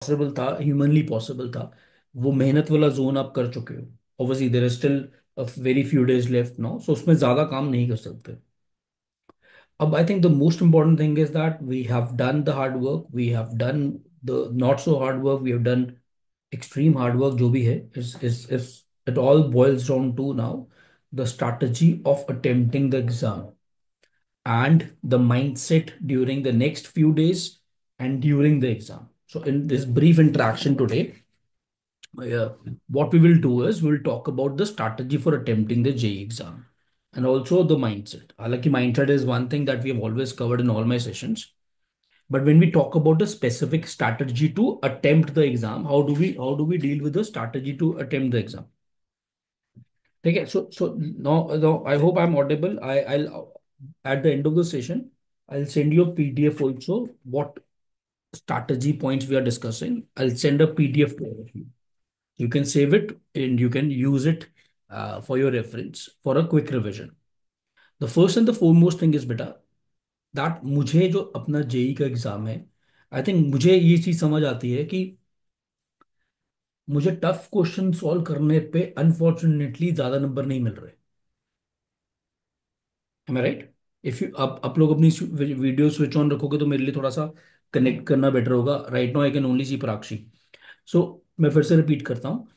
Possible था, humanly possible था, वो मेहनत वाला जोन आप कर चुके हो। Obviously there is still very few days left now, so उसमें ज्यादा काम नहीं कर सकते। अब I think the most important thing is that we have done the hard work, we have done the not so hard work, we have done extreme hard work जो भी है। इस it all boils down to now the strategy of attempting the exam and the mindset during the next few days and during the exam. So, in this brief interaction today, uh, what we will do is we'll talk about the strategy for attempting the JEE exam and also the mindset. Halaki mindset is one thing that we have always covered in all my sessions. But when we talk about the specific strategy to attempt the exam, how do we deal with the strategy to attempt the exam? Okay, so now I hope I'm audible. I'll at the end of the session, I'll send you a PDF also. What strategy points we are discussing? I'll send a PDF to all of you. You can save it and you can use it for your reference for a quick revision. The first and the foremost thing is बेटा that मुझे जो अपना JEE का exam है, I think मुझे ये चीज समझ आती है कि मुझे टफ क्वेश्चन सॉल्व करने पे अनफॉर्चुनेटली ज्यादा नंबर नहीं मिल रहे। Am I right? If you आप लोग अपनी वीडियो स्विच ऑन रखोगे तो मेरे लिए थोड़ा सा कनेक्ट करना बेटर होगा। Right now I can only see Prakshi. So मैं फिर से रिपीट करता हूँ,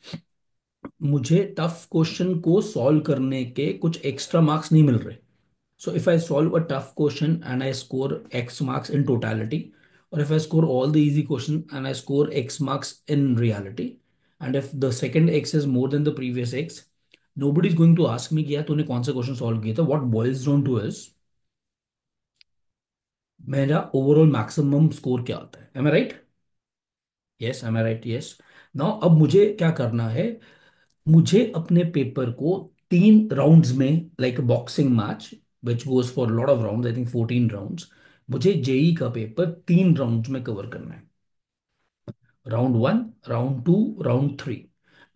मुझे टफ क्वेश्चन को सॉल्व करने के कुछ एक्स्ट्रा मार्क्स नहीं मिल रहे। So if I solve a tough question and I score x marks in totality, और if I score all the easy question and I score X marks in reality, and if the second X is more than the previous X, nobody is going to ask me कि यार तूने कौन सा question solve किया था। What boils down to is मेरा overall maximum score क्या आता है। M I right? Yes, M I right? Yes. Now अब मुझे क्या करना है, मुझे अपने पेपर को 3 राउंड्स में, like boxing match which goes for lot of rounds, I think 14 rounds, मुझे जेई का पेपर 3 राउंड्स में कवर करना है। Round one, round to, round three.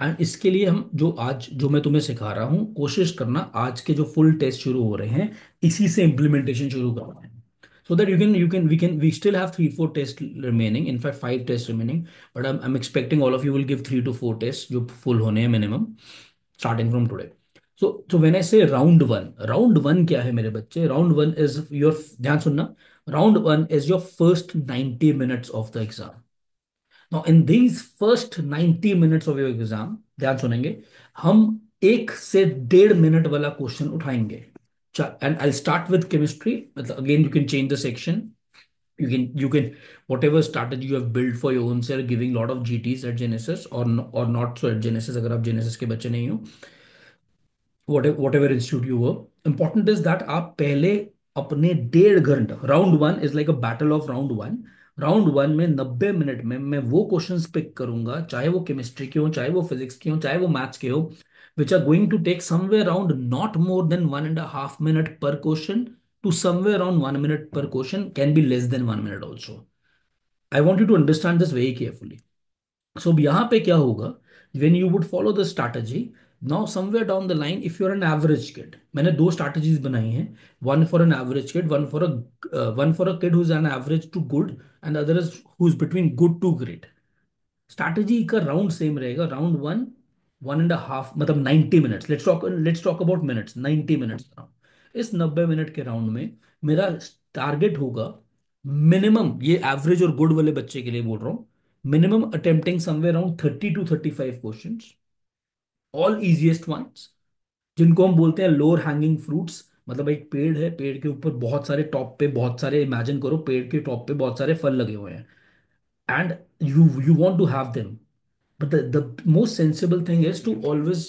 And इसके लिए हम जो मैं तुम्हें सिखा रहा हूँ, कोशिश करना आज के जो फुल टेस्ट शुरू हो रहे हैं इसी से इम्प्लीमेंटेशन शुरू करना है। So that we still have 3-4 tests remaining. In fact, 5 tests remaining. But I'm expecting all of you will give 3 to 4 tests, जो full होने हैं minimum, starting from today. So when I say round one क्या है मेरे बच्चे? Round one is your, ध्यान सुनना, round one is your first 90 minutes of the exam. Now, in these first 90 minutes of your exam, ध्यान सुनेंगे, हम 1 से 1.5 मिनट वाला क्वेश्चन उठाएंगे। And I'll start with chemistry. Again, you can change the section. You can whatever strategy you have built for your own self, giving lot of GTs at Genesis or not so at Genesis, अगर आप Genesis के बच्चे नहीं हो, whatever institute you were, important is that आप पहले अपने 1.5 घंटा, round one is like a battle of round one. Round one में 90 मिनट में मैं वो क्वेश्चंस पिक करूंगा, चाहे वो केमिस्ट्री के हो, चाहे वो फिजिक्स के हो, चाहे वो मैथ्स के हो, which are going to take somewhere around not more than 1.5 minute per question to somewhere around 1 minute per question, can be less than 1 minute also. I want you to understand this very carefully. So अब यहाँ पे क्या होगा, when you would follow the strategy, now somewhere down the line, if you're an average kid, मैंने 2 strategies बनाई हैं, one for an average kid, one for a kid who's an average to good, and the other is who's between good to great. Strategy का round same रहेगा, round one, 1.5, मतलब 90 minutes, let's talk about minutes, 90 minutes round. इस 90 minute के round में मेरा target होगा minimum, ये average और गुड वाले बच्चे के लिए बोल रहा हूँ, minimum attempting somewhere around 30 to 35 questions, all easiest ones, जिनको हम बोलते हैं लोअर हैंगिंग फ्रूट्स। मतलब एक पेड़ है, पेड़ के ऊपर बहुत सारे, टॉप पे बहुत सारे, इमेजिन करो पेड़ के टॉप पे बहुत सारे फल लगे हुए हैं, and you want to have them, but the most sensible thing is to always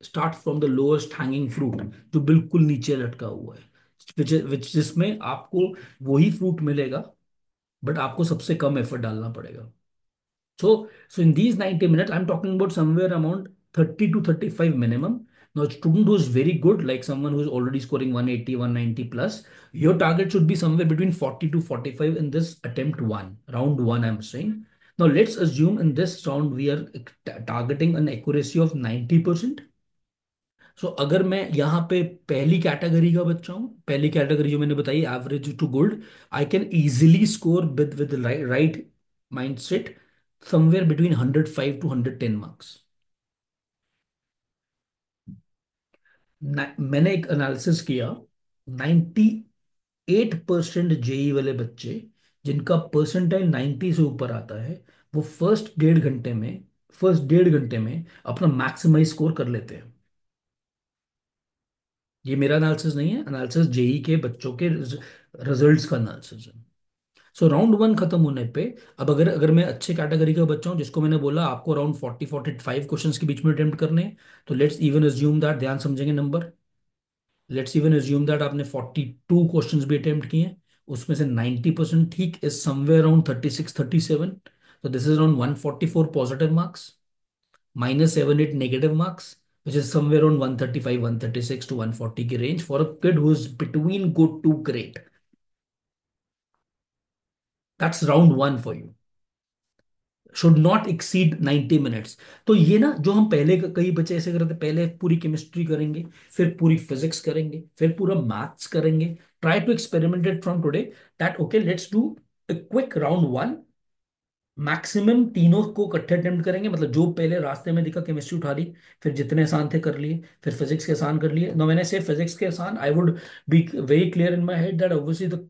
start from the lowest hanging fruit, जो बिल्कुल नीचे लटका हुआ है, जिसमें आपको वही फ्रूट मिलेगा, बट आपको सबसे कम एफर्ट डालना पड़ेगा। So in these 90 minutes, I'm talking about somewhere around 30 to 35 minimum. Now, a student who is very good, like someone who is already scoring 180, 190 plus, your target should be somewhere between 40 to 45 in this attempt one, round one, I'm saying. Now, let's assume in this round we are targeting an accuracy of 90%. सो अगर मैं यहाँ पे पहली category का बच्चा हूँ, पहली category जो मैंने बताई average to good, I can easily score with right mindset somewhere between 105 to 110 marks. मैंने एक एनालिसिस किया, 98% जेई वाले बच्चे जिनका परसेंटाइल 90 से ऊपर आता है, वो फर्स्ट डेढ़ घंटे में अपना मैक्सिमाइज स्कोर कर लेते हैं। ये मेरा एनालिसिस नहीं है, एनालिसिस जेई के बच्चों के रिजल्ट्स का एनालिसिस है। सो राउंड वन खत्म होने पे, अब अगर अगर मैं अच्छे कैटेगरी का बच्चा हूँ, जिसको मैंने बोला आपको अराउंड 40-45 क्वेश्चंस के बीच में अटेम्प्ट करने हैं, तो लेट्स इवन अज्यूम दैट, ध्यान समझेंगे number, let's even assume that आपने 42 क्वेश्चंस भी अटेम्प्ट किए हैं, उसमें से 90% ठीक इज समवेयर अराउंड 36-37, तो this is around 144 positive marks, -78 negative marks, which is somewhere around 135, 136 to 140 की range for a kid who is between good to great. That's round one for you. Should not exceed 90 minutes. तो ये ना, जो हम पहले कई बच्चे ऐसे करते, पहले पूरी केमिस्ट्री करेंगे, फिर पूरी फिजिक्स करेंगे, फिर पूरा मैथ्स करेंगे। Try to experiment it from today, that okay let's do a quick round one, maximum तीनों को इकट्ठे अटेम्प्ट करेंगे, मतलब जो पहले रास्ते में दिखा केमिस्ट्री उठा ली, फिर जितने आसान थे कर लिए, फिर फिजिक्स के आसान कर लिए। नो, मैंने से फिजिक्स के आसान, I would be very clear in my head that obviously the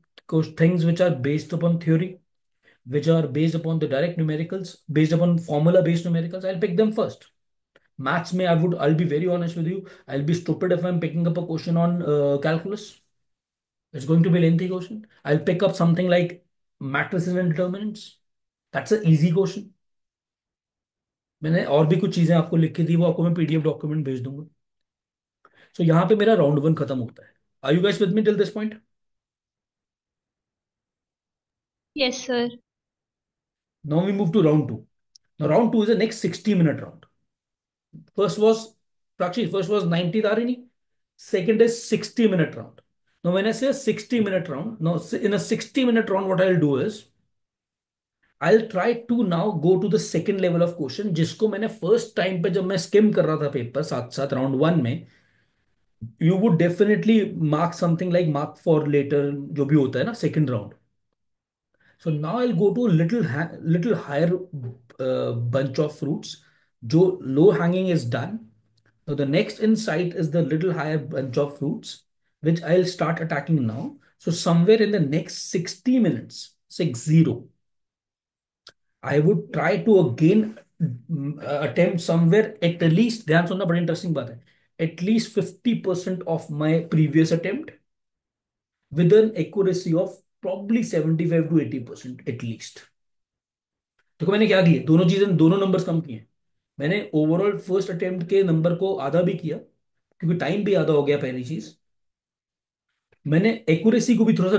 things which are based upon theory, which are based upon the direct numericals, based upon formula based numericals, I'll pick them first. Maths may I'll be very honest with you, I'll be stupid if I'm picking up a question on calculus. It's going to be a lengthy question. I'll pick up something like matrices and determinants. That's an easy question. मैंने और भी कुछ चीजें आपको लिख के दी, वो आपको मैं पीडीएफ डॉक्यूमेंट भेज दूंगा। सो यहाँ पे मेरा राउंड वन खत्म होता है। Are you guys with me till this point? Yes sir. Now we move to round two. Now round two is the next 60-minute round. First was Prakshi, first was 90 Dharini. Second is 60-minute round. Now, when I say a 60-minute round, now in a 60-minute round, what I'll do is I'll try to now go to the second level of question, जिसको मैंने first time पे जब मैं scheme कर रहा था paper साथ साथ राउंड वन में, you would definitely mark something like mark for later, जो भी होता है ना second round. So now I go to little higher bunch of fruits. जो low hanging is done. Now, the next in sight is the little higher bunch of fruits, which I'll start attacking now. So, somewhere in the next 60 minutes, 60, I would try to again attempt somewhere at least, ध्यान सुनना बड़ी interesting बात है, at least 50% of my previous attempt with an accuracy of probably 75 to 80% at least. देखो मैंने क्या किया, दोनों चीजें, दोनों नंबर्स कम किए। मैंने ओवरऑल फर्स्ट अटेम्प्ट के नंबर को आधा भी किया, क्योंकि टाइम भी आधा हो गया पहली चीज। मैंने एक्यूरेसी को भी थोड़ा सा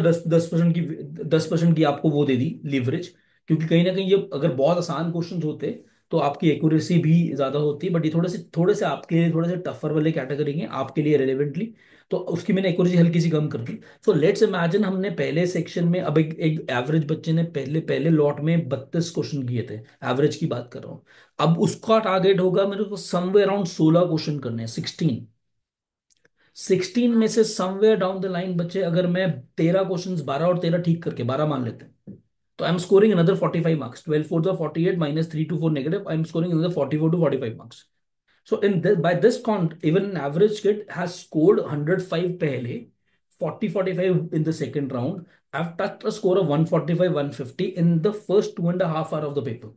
10% की आपको वो दे दी लीवरेज, क्योंकि कहीं ना कहीं ये अगर बहुत आसान क्वेश्चंस होते तो आपकी एक्यूरेसी भी ज्यादा होती, बट ये थोड़े से आपके लिए थोड़े से टफर वाले कैटेगरी हैं आपके लिए रेलिवेंटली, तो उसकी मैंने एक्यूरेसी हल्की सी कम कर दी। सो लेट्स इमेजिन हमने पहले सेक्शन में, अब एक एवरेज बच्चे ने पहले पहले लॉट में 32 क्वेश्चन किए थे, एवरेज की बात कर रहा हूँ। अब उसका टारगेट होगा मेरे को समवेयर अराउंड 16 क्वेश्चन करने हैं, 16 में से समवेयर डाउन द लाइन बच्चे, अगर मैं 13 क्वेश्चन, 12 और 13 ठीक करके 12 मान लेते हैं, तो I am scoring another 45 marks, 12 four 48 -3 to 4 negative, I am scoring another 44 to 45 marks. So in this, by this count, even an average kid has scored 105 पहले, 40-45 in the second round. I've touched a score of 145, 150 in the first 2.5 hours of the paper,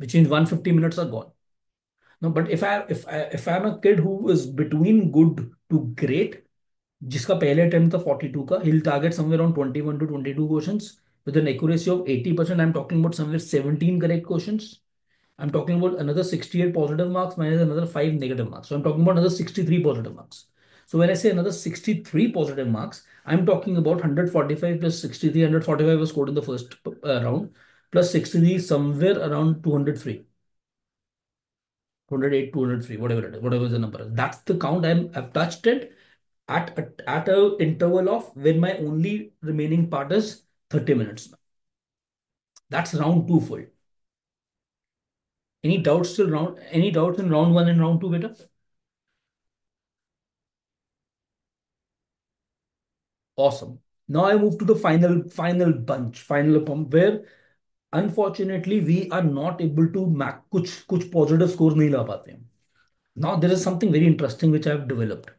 which means 150 minutes are gone. No, but if I'm a kid who is between good to great, जिसका पहले attempt था 42 का, he'll target somewhere around 21 to 22 questions with an accuracy of 80%. I'm talking about somewhere 17 correct questions. I'm talking about another 68 positive marks minus another 5 negative marks. So I'm talking about another 63 positive marks. So when I say another 63 positive marks, I'm talking about 145 plus 63. 145 was scored in the first round, plus 63 somewhere around 203. 208, 203, whatever it is, whatever the number is. That's the count I've touched it at a interval of when my only remaining part is 30 minutes. That's round two full. Any doubts in round one and round two, beta? Awesome. Now I move to the final bunch, final pump, where unfortunately we are not able to make, कुछ positive score नहीं ला पाते हैं. Now there is something very interesting which I have developed.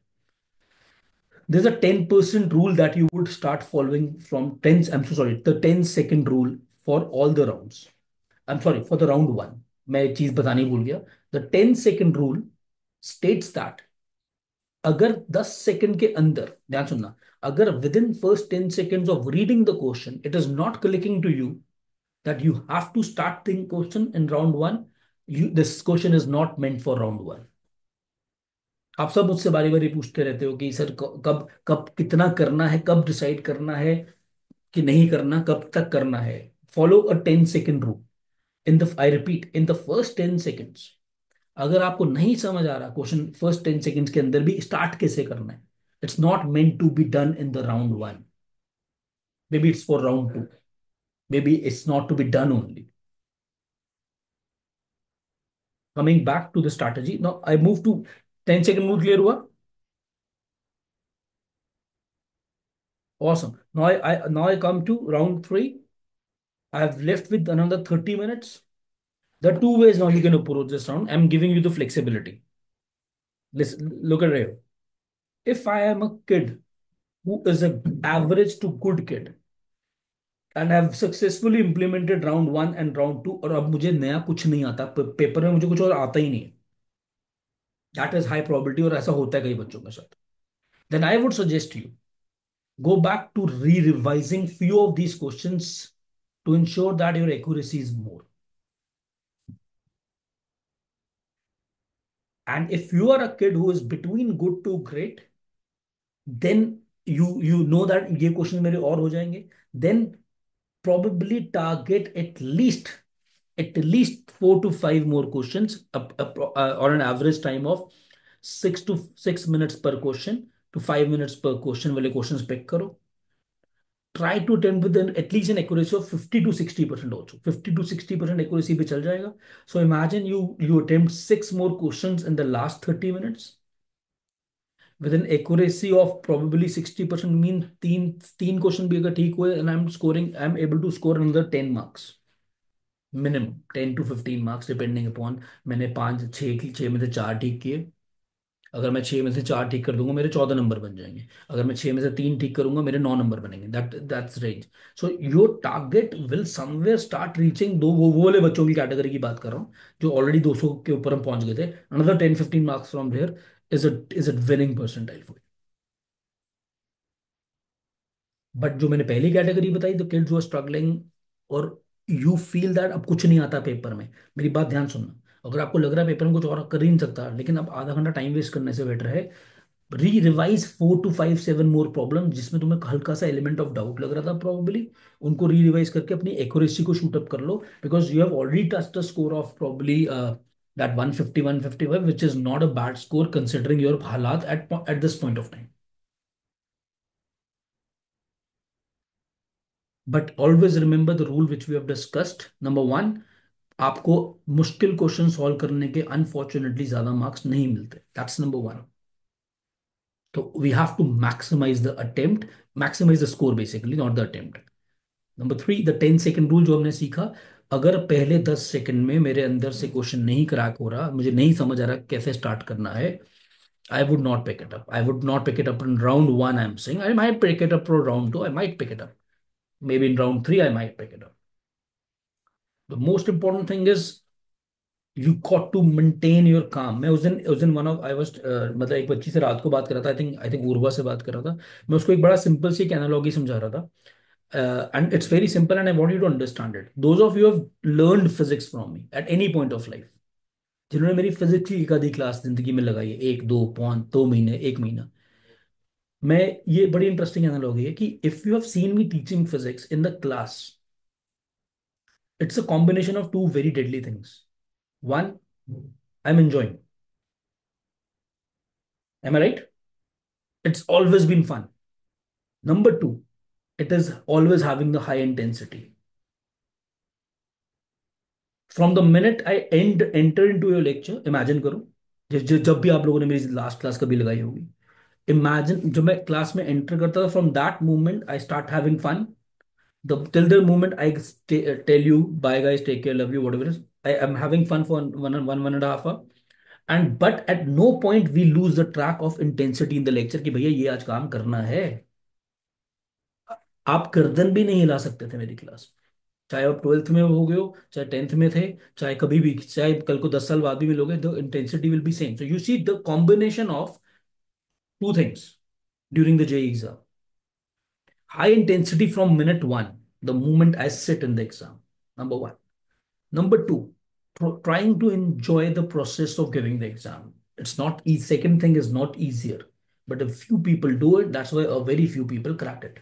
There's a 10% rule that you would start following from 10, I'm so sorry, the 10-second rule for all the rounds. I'm sorry, for the round one. मैं एक चीज बतानी भूल गया. The 10-second rule states that अगर 10 second के अंदर, ध्यान सुनना, अगर with in first 10 seconds of reading the question it is not clicking to you that you have to start the question in round one, this question is not meant for round one. आप सब मुझसे बारी बारी पूछते रहते हो कि sir कब कब कितना करना है, कब डिसाइड करना है कि नहीं करना, कब तक करना है. Follow a 10-second rule. In the I repeat, in the first 10 seconds, अगर आपको नहीं समझ आ रहा क्वेश्चन फर्स्ट 10 seconds के अंदर भी स्टार्ट कैसे करना है, it's not meant to be done in the round one. Maybe it's for round two, maybe it's not to be done only. Coming back to the strategy, now I move to 10-second rule. Clear हुआ? Awesome. Now I come to round three. I have left with another 30 minutes. There are two ways now you can approach this round. I'm giving you the flexibility. Listen, look at it. If I am a kid who is an average to good kid and have successfully implemented round one and round two, और अब मुझे नया कुछ नहीं आता, paper में मुझे कुछ और आता ही नहीं है, दैट इज हाई प्रोबेबिलिटी, और ऐसा होता है कई बच्चों के साथ, then I would suggest you go back to re-revising few of these questions to ensure that your accuracy is more. And if you are a kid who is between good to great, then you know that ये question मेरे और हो जाएंगे, then probably target at least 4 to 5 more questions on an average time of 6 to 6 minutes per question to 5 minutes per question वाले questions pick करो. Try to attempt with at least an accuracy of 50 to 60% also. 50 to 60% accuracy पे चल जाएगा. So imagine you attempt 6 more questions in the last 30 minutes with an accuracy of probably 60%, mean तीन तीन question भी अगर ठीक हुए, and I'm able to score another 10 marks minimum, 10 to 15 marks depending upon. मैंने पांच छः में से चार ठीक किए, अगर मैं छः में से चार ठीक कर दूंगा मेरे 14 नंबर बन जाएंगे, अगर मैं छः में से तीन ठीक करूंगा मेरे 9 नंबर बनेंगे. That's range. So your target will somewhere start reaching, दो वो वाले बच्चों की कैटेगरी की बात कर रहा हूँ जो ऑलरेडी 200 के ऊपर हम पहुंच गए थे. Another 10-15 marks from there is it winning percentile for. But जो मैंने पहली कैटेगरी बताई, the kids who are struggling और यू फील दैट अब कुछ नहीं आता पेपर में, मेरी बात ध्यान सुनना. अगर आपको लग रहा है पेपर में कुछ और कर ही नहीं सकता, लेकिन अब आधा घंटा टाइम वेस्ट करने से बेटर है री रिवाइज 4 to 5 7 मोर प्रॉब्लम जिसमें तुम्हें हल्का सा एलिमेंट ऑफ डाउट लग रहा था प्रॉब्ली, उनको री रिवाइज करके अपनी एक्यूरेसी को शूट अप कर लो, because you have already touched the score of probably that 150 155, which is not a bad score considering your हालात at this point of time. But always remember the rule which we have discussed. Number one, आपको मुश्किल question solve करने के unfortunately ज्यादा marks नहीं मिलते. That's number one. तो we have to maximise the attempt, maximise the score basically, not the attempt. Number three, the 10 second rule जो हमने सीखा, अगर पहले 10 सेकेंड में मेरे अंदर से क्वेश्चन नहीं क्रैक हो रहा, मुझे नहीं समझ आ रहा कैसे स्टार्ट करना है, I would not pick it up. I would not pick it up in round one. I am saying I might pick it up for round two, I might pick it up, maybe in round three I might pick it up. The most important thing is you got to maintain your calm. मैं उस दिन one of I was, मतलब एक बच्ची से रात को बात कर रहा था, आई थिंक उर्वा से बात कर रहा था. मैं उसको एक बड़ा सिंपल सी एक एनालॉजी समझा रहा था, and it's very simple and I want you to understand it. Those of you have learned physics from me at any point of life, जिन्होंने मेरी फिजिक्स की एक आधी क्लास जिंदगी में लगाई है, एक दो पौन 2 महीने, एक महीना, मैं, ये बड़ी इंटरेस्टिंग एनालॉजी है कि if you have seen me teaching physics in the class, it's a combination of two very deadly things. One, I'm enjoying. Am I right? It's always been fun. Number two, it is always having the high intensity. From the minute I enter into your lecture, imagine करो, जब भी आप लोगों ने मेरी last class कभी लगाई होगी, इमेजिन जब मैं क्लास में एंटर करता था, from that moment I start having fun. Till the moment I tell you, bye guys, take care, love you, whatever it is, I am having fun for one and a half hour. And but at no point we lose the track of intensity in the lecture कि भैया ये आज काम करना है. आप गर्दन भी नहीं हिला सकते थे मेरी क्लास में. चाहे आप ट्वेल्थ में हो गए हो, चाहे टेंथ में थे, चाहे कभी भी, चाहे कल को 10 साल बाद भी मिलोगे, the intensity will be same. So you see the combination of two things during the JEE exam. High intensity from minute one, the moment I sit in the exam. Number one. Number two, trying to enjoy the process of giving the exam. It's not easy. Second thing is not easier, but a few people do it. That's why a very few people crack it.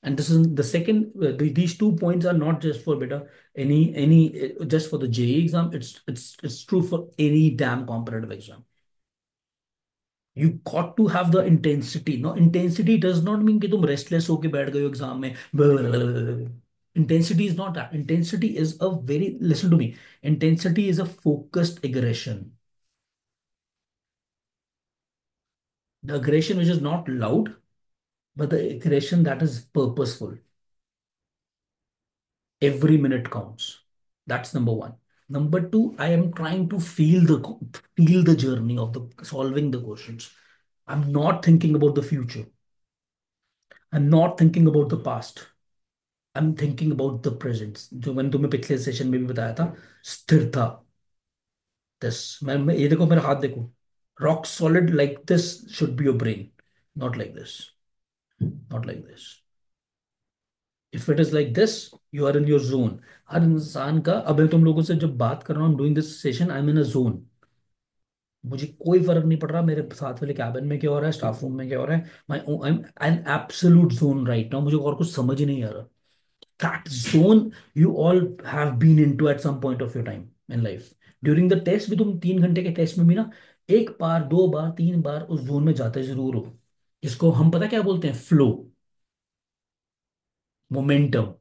And this is the second. These 2 points are not just for better any just for the JEE exam. It's true for any damn competitive exam. You got to have the intensity. No, intensity does not mean कि तुम restless होके बैठ गए हो exam में. Intensity is not that. Intensity is a very, listen to me, intensity is a focused aggression. The aggression which is not loud, but the aggression that is purposeful. Every minute counts. That's number one. Number two, I am trying to feel the journey of the solving the questions. I'm not thinking about the future. I'm not thinking about the past. I am thinking about the present, जो मैंने तुम्हें पिछले session में भी बताया था. स्थिरता. This, मैं ये देखो मेरा हाथ देखो. Rock solid like this should be your brain. Not like this. Not like this. If it is like this, you are in your zone. हर इंसान का, अब मैं तुम लोगों से जब बात कर रहा हूँ, doing this session, I am in a zone. मुझे कोई फर्क नहीं पड़ रहा मेरे साथ वाले कैबिन में क्या हो रहा है, स्टाफ रूम में क्या हो रहा है. My I am an absolute zone right now. मुझे और कुछ समझ ही नहीं आ रहा. That zone you all have been into at some point of your time in life. During the test भी, तुम 3 घंटे के टेस्ट में भी ना, एक बार, दो बार, तीन बार उस जोन में जाते जरूर हो. इसको हम पता क्या बोलते हैं? फ्लो. मोमेंटम.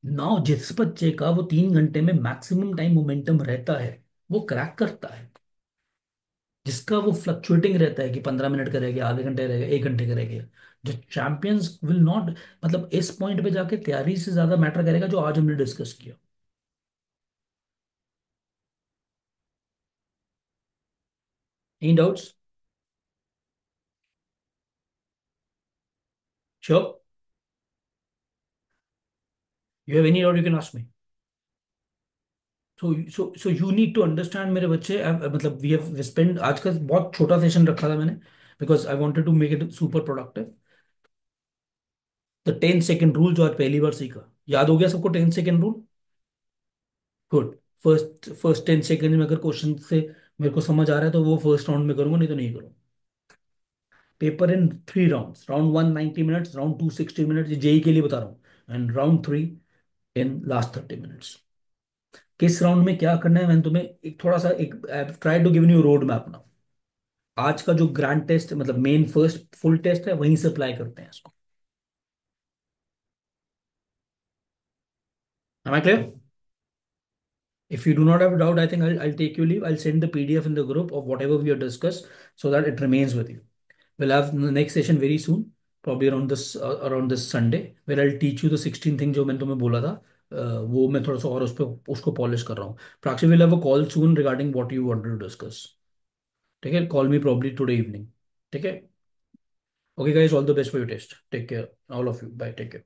नाउ जिस बच्चे का वो 3 घंटे में मैक्सिमम टाइम मोमेंटम रहता है, वो क्रैक करता है. जिसका वो फ्लक्चुएटिंग रहता है कि 15 मिनट करेगा, आधे घंटे रहेगा, 1 घंटे करेगा, जो चैंपियंस विल नॉट, मतलब इस पॉइंट पे जाके तैयारी से ज्यादा मैटर करेगा जो आज हमने डिस्कस किया. Any doubts? Sure. You have any doubt, you can ask me. So you need to understand मेरे बच्चे. मतलब we have spent, आज का बहुत छोटा सेशन रखा था मैंने, because I wanted to make it super productive. The 10 second rule जो आज पहली बार सीखा, याद हो गया सबको 10 second rule? Good. First 10 second में अगर क्वेश्चन से मेरे को समझ आ रहा है तो वो फर्स्ट राउंड में करूंगा, नहीं तो नहीं करूंगा. Paper in 3 rounds. Round one 90 minutes, round to 60 minutes, ये जेई के लिए बता रहा हूँ. And round three in last 30 minutes. किस राउंड में क्या करना है, मैंने तुम्हें एक थोड़ा सा एक try to give you road map ना. आज का जो ग्रैंड टेस्ट, मतलब मेन फर्स्ट फुल टेस्ट है, वहीं से अप्लाई करते हैं इसको. Am I clear? If you do not have a doubt, I think I'll take you leave. I'll send the PDF in the group of whatever we have discussed so that it remains with you. We'll have the next session very soon, probably around this Sunday, where I'll teach you the 16 things जो मैंने तुम्हें बोला था. वो मैं थोड़ा सा और उस पे उसको पॉलिश कर रहा हूँ. Prakshi will have a call soon regarding what you wanted to discuss. ठीक है? Call me probably today evening. ठीक है? Okay, guys, all the best for your test. Take care, all of you. Bye. Take care.